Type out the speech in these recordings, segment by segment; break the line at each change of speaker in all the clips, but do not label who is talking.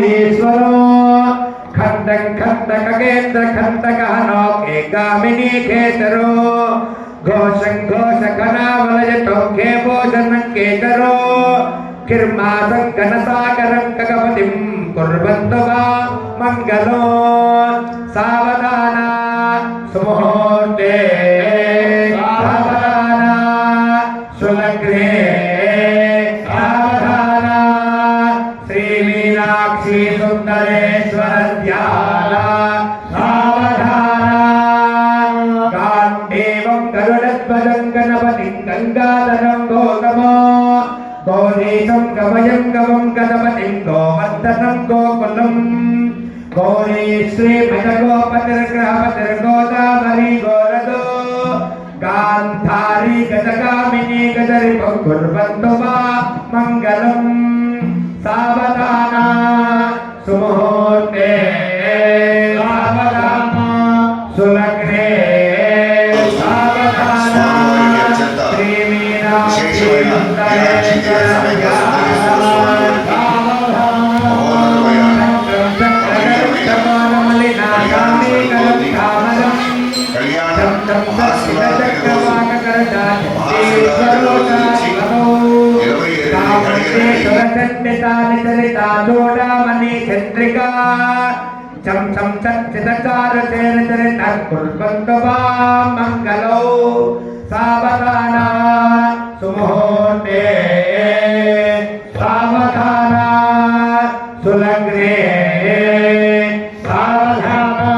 ईश्वरो खंडं खंडकेन्द्र खंडकहनो एकामिनी खेतरो घोषं घोषकनावलयतो खेपोषणं केतरो किर्मासं घनसागरं कगपतिं कुर्वन्तु वा मंगलो सावधाना सुमुहूर्ते सावधाना सुलग्ने सावधाना श्री मीनाक्षी सुंदरेश्वर ध्याना सावधाना गांडीवं गरुडध्वजं गणपतिं गंगाधरं गौतमो गौरीशं गमयं गवं गणपतिं गोवर्धनं गोकुलं गौरी श्रीमजगोपतिर्ग्रहपतिर्गोदावरी गोरदो गान्धारी गजगामिनी गजरिपं कुर्वन्तु वा मङ्गलं सावधाना सुमुहूर्ते सावधाना सुलग्ने सावधाना श्रीमीनाक्षी चंद्रिका चम चम चितचार चरित कुर्वन्तु वा मंगलो सावधाना सुमुहूर्ते सावधाना सुलग्ने सावधाना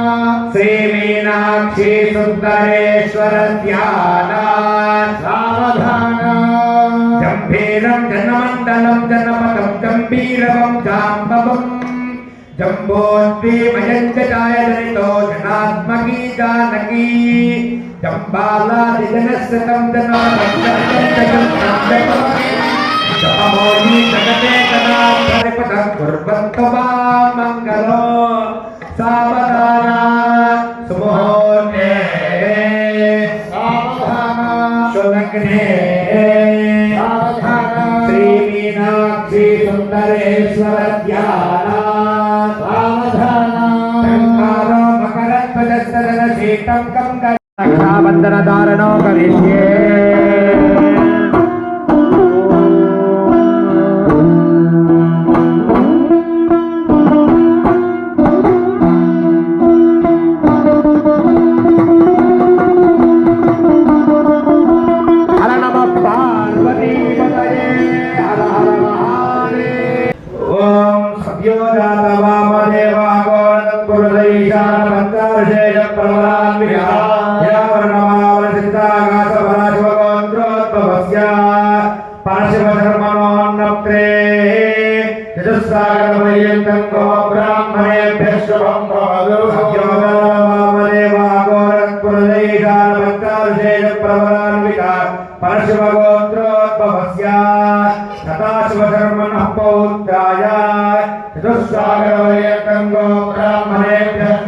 श्री मीनाक्षी सुंदरेश्वर ध्याना सावधाना जंभीरं जनमंडलं जनपदं जंभीरवं जाम्बवं जम्बोद्वीमयं जटायजनितो जनात्मकी जानकी जम्बालादिजनस्सतं जपमोहि जगते कदापरिपदं कुर्वन्तु वा मंगलो सावधाना सुमुहूर्ते सावधाना सुलग्ने सावधाना श्री मीनाक्षी सुंदरेश्वर ध्याना सावधाना संकारो मकरध्वजस्तदन शीतं कं रक्षाबंधन धारणो करिष्ये पौत्राय चतुस्सागरवयकं गो ब्राह्मणेभ्यः